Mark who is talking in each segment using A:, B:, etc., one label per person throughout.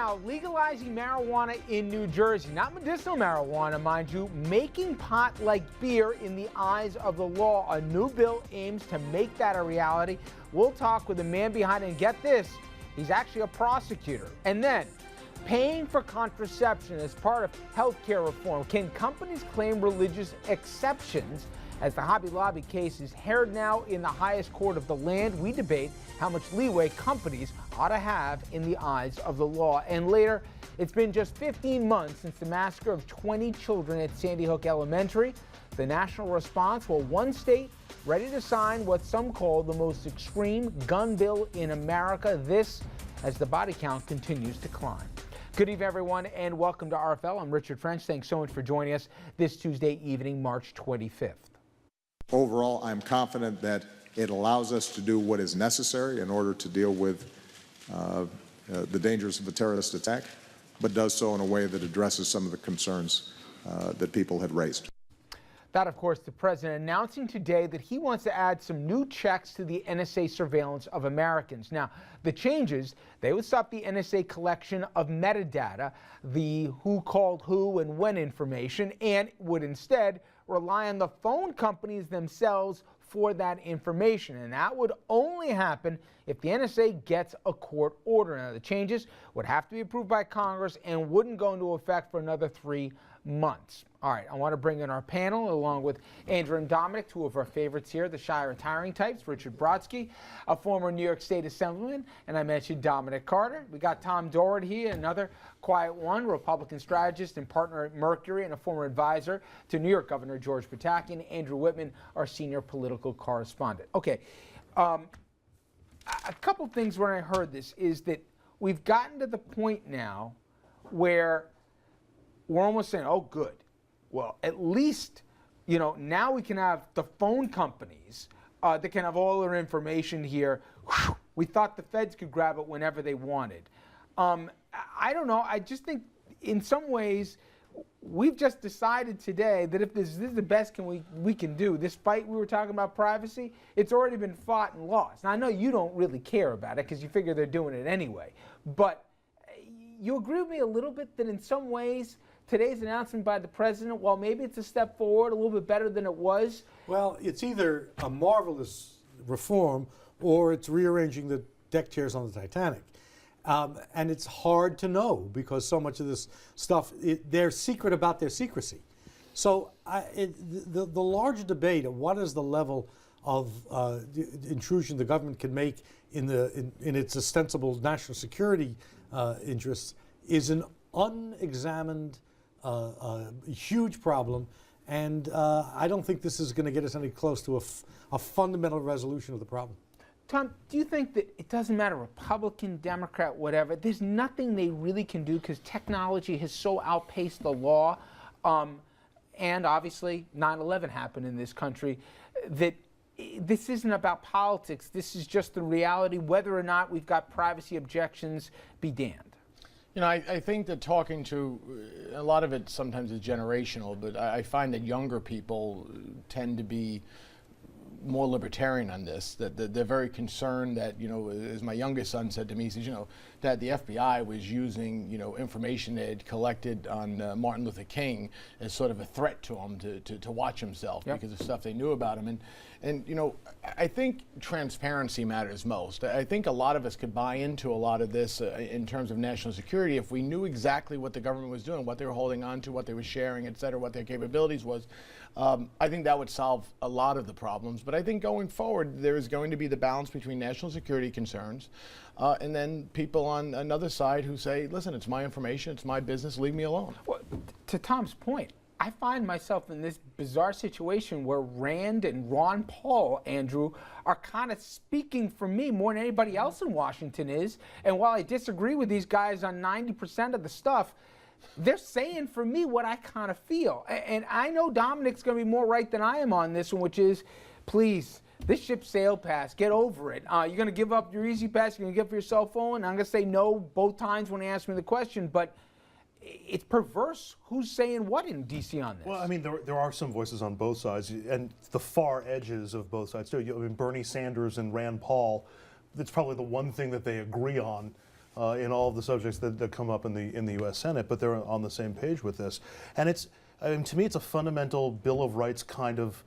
A: now, legalizing marijuana in New Jersey. Not medicinal marijuana, mind you, making pot like beer in the eyes of the law. A new bill aims to make that a reality. We'll talk with the man behind it, and get this, he's actually a prosecutor. And then, paying for contraception as part of healthcare reform. Can companies claim religious exceptions? As the Hobby Lobby case is heard now in the highest court of the land, we debate how much leeway companies ought to have in the eyes of the law. And later, it's been just 15 months since the massacre of 20 children at Sandy Hook Elementary. The national response, well, one state ready to sign what some call the most extreme gun bill in America. This as the body count continues to climb. Good evening, everyone, and welcome to RFL. I'm Richard French. Thanks so much for joining us this Tuesday evening, March 25th.
B: Overall, I'm confident that it allows us to do what is necessary in order to deal with the dangers of a terrorist attack, but does so in a way that addresses some of the concerns that people had raised.
A: That, of course, the president announcing today that he wants to add some new checks to the NSA surveillance of Americans. Now, the changes, they would stop the NSA collection of metadata, the who called who and when information, and would instead rely on the phone companies themselves for that information. And that would only happen if the NSA gets a court order. Now, the changes would have to be approved by Congress and wouldn't go into effect for another 3 months. All right, I want to bring in our panel along with Andrew and Dominic, two of our favorites here, the shy retiring types, Richard Brodsky, a former New York State Assemblyman, and I mentioned Dominic Carter. We got Tom Doherty, another quiet one, Republican strategist and partner at Mercury and a former advisor to New York Governor George Pataki, and Andrew Whitman, our senior political correspondent. Okay, a couple things when I heard this is that we've gotten to the point now where we're almost saying, oh, good. Well, at least, you know, now we can have the phone companies that can have all their information here. Whew, we thought the feds could grab it whenever they wanted. I don't know. I just think in some ways we've just decided today that if this is the best we can do, this fight we were talking about privacy, it's already been fought and lost. Now, I know you don't really care about it because you figure they're doing it anyway. But you agree with me a little bit that in some ways today's announcement by the president, while maybe it's a step forward, a little bit better than it was?
C: Well, it's either a marvelous reform or it's rearranging the deck chairs on the Titanic. And it's hard to know because so much of this stuff, they're secret about their secrecy. So the larger debate of what is the level of intrusion the government can make in its ostensible national security interests is an unexamined huge problem, and I don't think this is going to get us any close to a fundamental resolution of the problem.
A: Tom, do you think that it doesn't matter, Republican, Democrat, whatever, there's nothing they really can do because technology has so outpaced the law, and obviously 9/11 happened in this country, that this isn't about politics, this is just the reality, whether or not we've got privacy objections, be damned.
D: You know, I think that talking to, a lot of it sometimes is generational, but I find that younger people tend to be more libertarian on this, that they're very concerned that, you know, as my youngest son said to me, he says, you know, Dad, the FBI was using, you know, information they had collected on Martin Luther King as sort of a threat to him to watch himself. Yep. Because of stuff they knew about him. And you know, I think transparency matters most. I think a lot of us could buy into a lot of this in terms of national security if we knew exactly what the government was doing, what they were holding on to, what they were sharing, et cetera, what their capabilities was. I think that would solve a lot of the problems. But I think going forward, there is going to be the balance between national security concerns and then people on another side who say, listen, it's my information, it's my business, leave me alone.
A: Well, to Tom's point, I find myself in this bizarre situation where Rand and Ron Paul, Andrew, are kind of speaking for me more than anybody else in Washington is. And while I disagree with these guys on 90% of the stuff, they're saying for me what I kind of feel. And I know Dominic's going to be more right than I am on this one, which is, please, this ship sailed past. Get over it. You're going to give up your Easy Pass. You're going to give up your cell phone. I'm going to say no both times when they ask me the question. But it's perverse who's saying what in D.C. on this.
E: Well, I mean, there are some voices on both sides, and the far edges of both sides too. I mean, Bernie Sanders and Rand Paul, that's probably the one thing that they agree on in all of the subjects that come up in the U.S. Senate, but they're on the same page with this. And it's, I mean, to me, it's a fundamental Bill of Rights kind of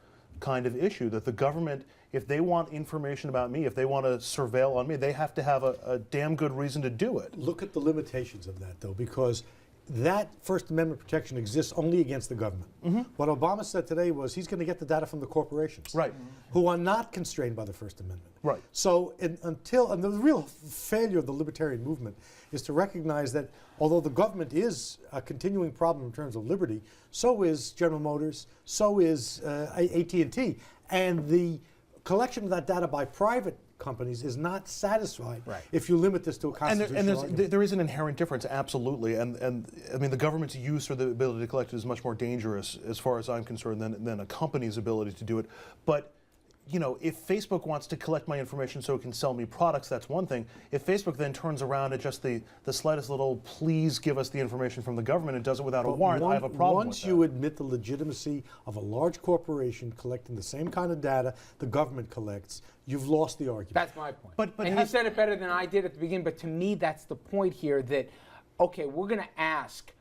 E: issue that the government, if they want information about me, if they want to surveil on me, they have to have a damn good reason to do it.
C: Look at the limitations of that, though, because that First Amendment protection exists only against the government. What Obama said today was he's going to get the data from the corporations,
E: Right.
C: who are not constrained by the First Amendment.
E: Right.
C: So and the real failure of the libertarian movement is to recognize that although the government is a continuing problem in terms of liberty, so is General Motors, so is AT&T, and the collection of that data by private companies is not satisfied if you limit this to a constitutional argument.
E: There is an inherent difference, absolutely, and I mean the government's use or the ability to collect is much more dangerous, as far as I'm concerned, than a company's ability to do it. But you know, if Facebook wants to collect my information so it can sell me products, that's one thing. If Facebook then turns around at just the slightest little please give us the information from the government and does it without a warrant, I have a problem with
C: Once
E: that.
C: you admit the legitimacy of a large corporation collecting the same kind of data the government collects, you've lost the argument.
A: That's my point.
E: But
A: and you said it better than I did at the beginning, but to me, that's the point here that, okay, we're going to ask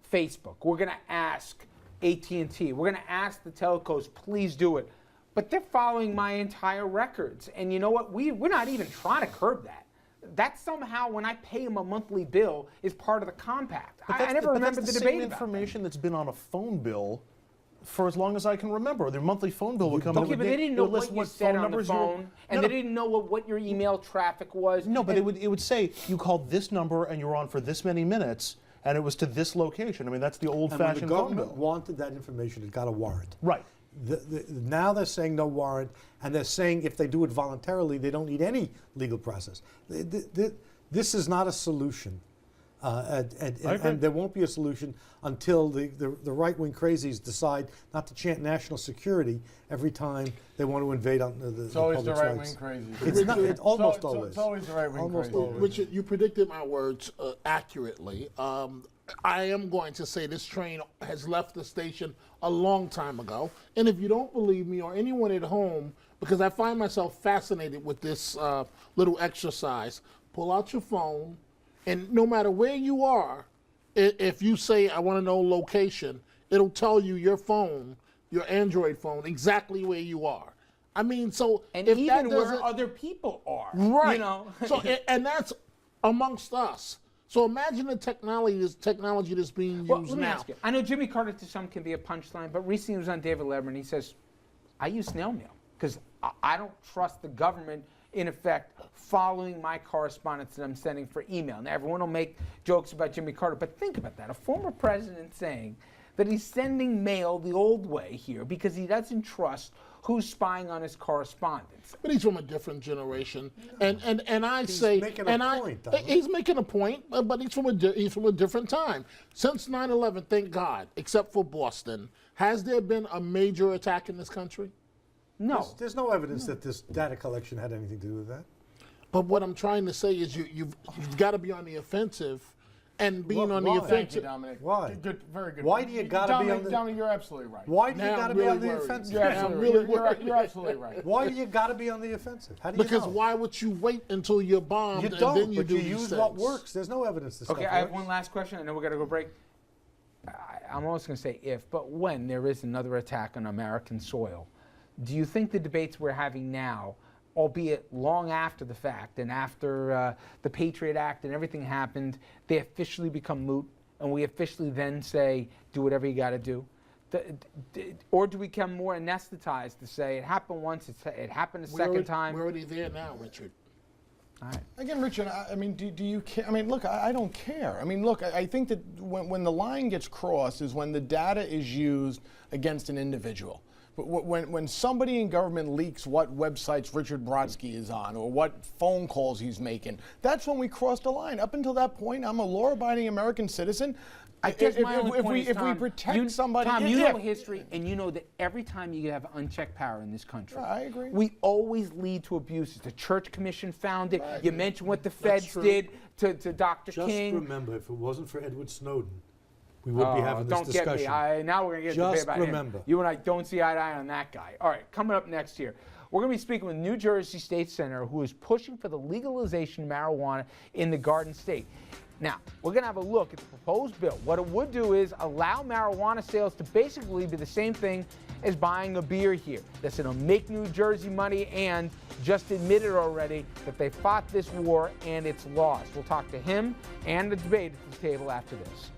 A: Facebook, we're going to ask AT&T, we're going to ask the telcos, please do it. But they're following my entire records. And you know what? We're not even trying to curb that. That somehow, when I pay them a monthly bill, is part of the compact. I never remember the debate
E: same
A: about
E: information that's been on a phone bill for as long as I can remember. Their monthly phone bill would come in.
A: Okay, but they didn't know what you said on the phone, and they didn't know what your email traffic was.
E: No, but it would say you called this number and you were on for this many minutes, and it was to this location. I mean, that's the old-fashioned
C: And when the
E: phone
C: government
E: bill.
C: wanted that information, it got a warrant.
E: Right.
C: Now they're saying no warrant, and they're saying if they do it voluntarily, they don't need any legal process. This is not a solution, and there won't be a solution until the right-wing crazies decide not to chant national security every time they want to invade on the
D: It's always the
C: public's
D: right-wing
C: rights.
D: crazy.
C: It's not. It's almost
D: So
C: always.
D: it's always the right-wing
C: Almost
D: crazy.
C: always.
F: Richard, you predicted my words accurately. I am going to say this train has left the station a long time ago. And if you don't believe me or anyone at home, because I find myself fascinated with this little exercise, pull out your phone, and no matter where you are, if you say, I want to know location, it'll tell you your phone, your Android phone, exactly where you are. I mean, so
A: And
F: if
A: even
F: that
A: where
F: doesn't-
A: other people are.
F: Right.
A: You know?
F: So, and that's amongst us. So imagine the technology that's being used
A: Well, let me
F: now.
A: ask you. I know Jimmy Carter to some can be a punchline, but recently he was on David Letterman. He says, I use snail mail because I don't trust the government, in effect, following my correspondence that I'm sending for email. Now, everyone will make jokes about Jimmy Carter, but think about that. A former president saying that he's sending mail the old way here because he doesn't trust who's spying on his correspondence.
F: But he's from a different generation, and I
C: He's
F: say,
C: making a
F: and
C: point, Donald.
F: he's making a point, but he's from a different time. Since 9/11, thank God, except for Boston, has there been a major attack in this country?
A: No.
C: There's no evidence that this data collection had anything to do with that.
F: But what I'm trying to say is you've got to be on the offensive, and being on
C: Why?
F: the
C: Thank
D: Thank you,
F: offensive.
D: Dominic.
C: Why?
D: Good, very good.
C: Why do you gotta be on the-
D: Dominic, you're absolutely right.
C: Why do you
F: Now
C: got to
F: I'm
C: be on
F: really
C: the
F: worried.
C: offensive?
D: You're
F: I'm
D: absolutely,
F: really
D: you're
F: worried.
D: absolutely right.
C: Why do you got to be on the offensive? How do you
F: Because
C: know?
F: why would you wait until you're bombed
C: You
F: and
C: don't,
F: then you
C: but
F: do
C: you
F: these
C: use what
F: things?
C: works. There's no evidence this
A: Okay,
C: stuff
A: I have
C: works.
A: one last question. I know we got to go break. I'm almost going to say if, but when there is another attack on American soil, do you think the debates we're having now, albeit long after the fact and after the Patriot Act and everything happened, they officially become moot, and we officially then say, do whatever you got to do? Or do we become more anesthetized to say it happened once, it happened a second time?
F: We're already there now, Richard.
A: All right.
D: Again, Richard, I mean, do you care? I mean, look, I don't care. I mean, look, I think that when the line gets crossed is when the data is used against an individual. But when somebody in government leaks what websites Richard Brodsky is on or what phone calls he's making, that's when we cross the line. Up until that point, I'm a law-abiding American citizen.
A: I guess my only point is,
D: if we
A: Tom,
D: protect somebody,
A: Tom, you
D: yeah.
A: know history, and you know that every time you have unchecked power in this country,
D: Yeah, I agree.
A: we always lead to abuses. The Church Commission found it.
D: Right.
A: You mentioned what the feds
F: true.
A: did to Dr.
C: Just
A: King.
C: remember, if it wasn't for Edward Snowden, we wouldn't be having this
A: don't
C: discussion.
A: get me. Now we're going to get a debate
C: Just
A: about
C: remember.
A: him. You and I don't see eye to eye on that guy. All right, coming up next here, We're going to be speaking with New Jersey State Senator who is pushing for the legalization of marijuana in the Garden State. Now, we're going to have a look at the proposed bill. What it would do is allow marijuana sales to basically be the same thing as buying a beer here. That's going to make New Jersey money and just admitted already that they fought this war and it's lost. We'll talk to him and the debate at the table after this.